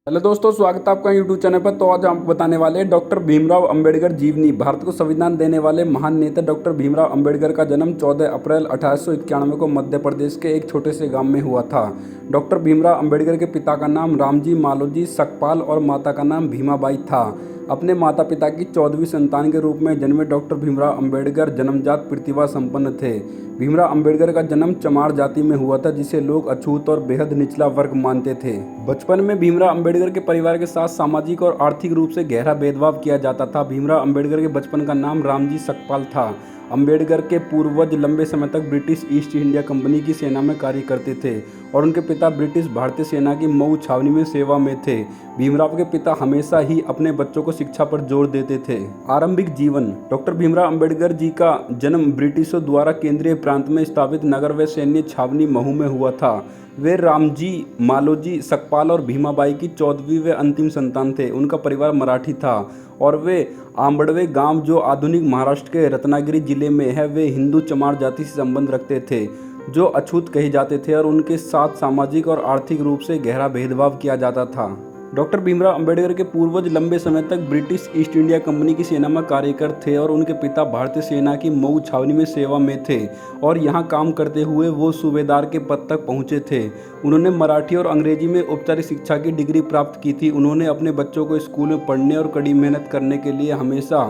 Hello दोस्तों, स्वागत है आपका यूट्यूब चैनल पर। तो आज हम बताने वाले हैं डॉक्टर भीमराव अंबेडकर जीवनी। भारत को संविधान देने वाले महान नेता डॉक्टर भीमराव अंबेडकर का जन्म 14 अप्रैल 1891 को मध्य प्रदेश के एक छोटे से गांव में हुआ था। डॉक्टर भीमराव अंबेडकर के पिता का नाम रामजी मालोजी सकपाल और माता का नाम भीमाबाई था। अपने माता पिता की 14वीं संतान के रूप में जन्मे डॉक्टर भीमराव अंबेडकर जन्मजात प्रतिभा संपन्न थे। भीमराव अंबेडकर का जन्म चमार जाति में हुआ था, जिसे लोग अछूत और बेहद निचला वर्ग मानते थे। बचपन में भीमराव अंबेडकर के परिवार के साथ सामाजिक और आर्थिक रूप से गहरा भेदभाव किया जाता था। भीमराव अंबेडकर के बचपन का नाम रामजी सकपाल था। अंबेडकर के पूर्वज लंबे समय तक ब्रिटिश ईस्ट इंडिया कंपनी की सेना में कार्य करते थे और उनके पिता ब्रिटिश भारतीय सेना की मऊ छावनी में सेवा में थे। भीमराव के पिता हमेशा ही अपने बच्चों को शिक्षा पर जोर देते थे। आरंभिक जीवन। डॉक्टर भीमराव अंबेडकर जी का जन्म ब्रिटिशों द्वारा केंद्रीय प्रांत में स्थापित नगर व सैन्य छावनी महू में हुआ था। वे रामजी मालोजी सकपाल और भीमाबाई की 14वीं व अंतिम संतान थे। उनका परिवार मराठी था और वे आंबड़वे गांव, जो आधुनिक महाराष्ट्र के रत्नागिरी जिले में है, वे हिंदू चमार जाति से संबंध रखते थे, जो अछूत कहे जाते थे और उनके साथ सामाजिक और आर्थिक रूप से गहरा भेदभाव किया जाता था। डॉक्टर भीमराव अंबेडकर के पूर्वज लंबे समय तक ब्रिटिश ईस्ट इंडिया कंपनी की सेना में कार्यरत थे और उनके पिता भारतीय सेना की मऊ छावनी में सेवा में थे और यहां काम करते हुए वो सूबेदार के पद तक पहुंचे थे। उन्होंने मराठी और अंग्रेजी में औपचारिक शिक्षा की डिग्री प्राप्त की थी। उन्होंने अपने बच्चों को स्कूल में पढ़ने और कड़ी मेहनत करने के लिए हमेशा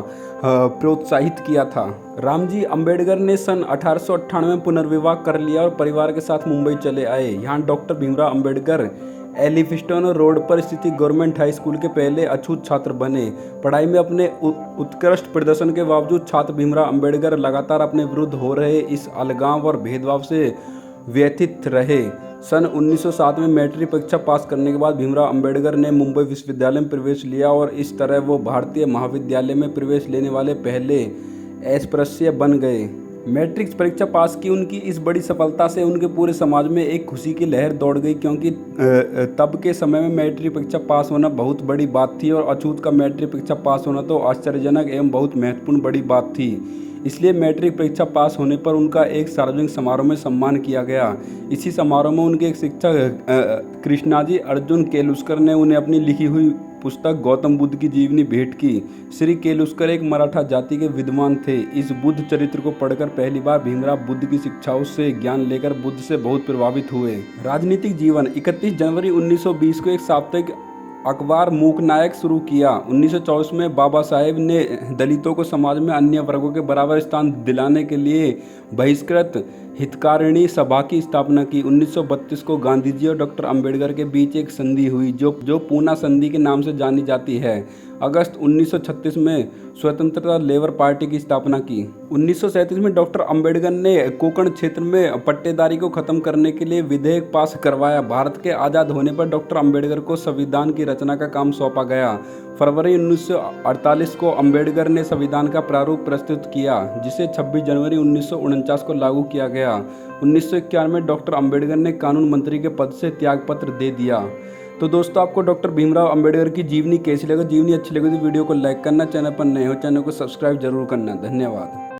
प्रोत्साहित किया था। रामजी अंबेडकर ने सन 1898 में पुनर्विवाह कर लिया और परिवार के साथ मुंबई चले आए। यहाँ doctor Bhimrao Ambedkar Elphinstone road पर स्थित गवर्नमेंट हाई स्कूल के पहले अछूत छात्र बने। पढ़ाई में अपने उत्कृष्ट प्रदर्शन के बावजूद छात्र भीमराव अंबेडकर लगातार अपने विरुद्ध हो रहे इस अलगाव और भेदभाव से व्यथित रहे। सन 1907 में मैट्रिक परीक्षा पास करने के बाद भीमराव अंबेडकर ने मुंबई विश्वविद्यालय में प्रवेश लिया और इस तरह वो भारतीय महाविद्यालय में प्रवेश लेने वाले पहले अस्पृश्य बन गए। मैट्रिक परीक्षा पास की उनकी इस बड़ी सफलता से उनके पूरे समाज में एक खुशी की लहर दौड़ गई, क्योंकि तब के समय में मैट्रिक परीक्षा पास होना बहुत बड़ी बात थी और अछूत का मैट्रिक परीक्षा पास होना तो आश्चर्यजनक एवं बहुत महत्वपूर्ण बड़ी बात थी। इसलिए मैट्रिक परीक्षा पास होने पर उनका एक सार्वजनिक समारोह में सम्मान किया गया। इसी समारोह में उनके एक शिक्षक कृष्णाजी अर्जुन केलुस्कर ने उन्हें अपनी लिखी हुई पुस्तक गौतम बुद्ध की जीवनी भेंट की। श्री केलुस्कर एक मराठा जाति के विद्वान थे। इस बुद्ध चरित्र को पढ़कर पहली बार भीमराव बुद्ध की शिक्षाओं से ज्ञान लेकर बुद्ध से बहुत प्रभावित हुए। राजनीतिक जीवन। 31 जनवरी 1920 को एक साप्ताहिक अखबार मूकनायक शुरू किया। 1924 में बाबा साहेब ने दलितों को समाज में अन्य वर्गों के बराबर स्थान दिलाने के लिए बहिष्कृत हितकारिणी सभा की स्थापना की। 1932 को गांधी जी और डॉक्टर अंबेडकर के बीच एक संधि हुई, जो पूना संधि के नाम से जानी जाती है। अगस्त 1936 में स्वतंत्रता लेबर पार्टी की स्थापना की। 1937 में डॉक्टर अंबेडकर ने कोंकण क्षेत्र में पट्टेदारी को खत्म करने के लिए विधेयक पास करवाया। भारत के आज़ाद होने पर डॉक्टर अंबेडकर को संविधान की रचना का काम सौंपा गया। फरवरी 1948 को अंबेडकर ने संविधान का प्रारूप प्रस्तुत किया, जिसे 26 जनवरी 1949 को लागू किया गया। 1991 में डॉक्टर अंबेडकर ने कानून मंत्री के पद से त्यागपत्र दे दिया। तो दोस्तों, आपको डॉक्टर भीमराव अंबेडकर की जीवनी कैसी लगी? जीवनी अच्छी लगी तो वीडियो को लाइक करना, चैनल पर नए हो चैनल को सब्सक्राइब जरूर करना। धन्यवाद।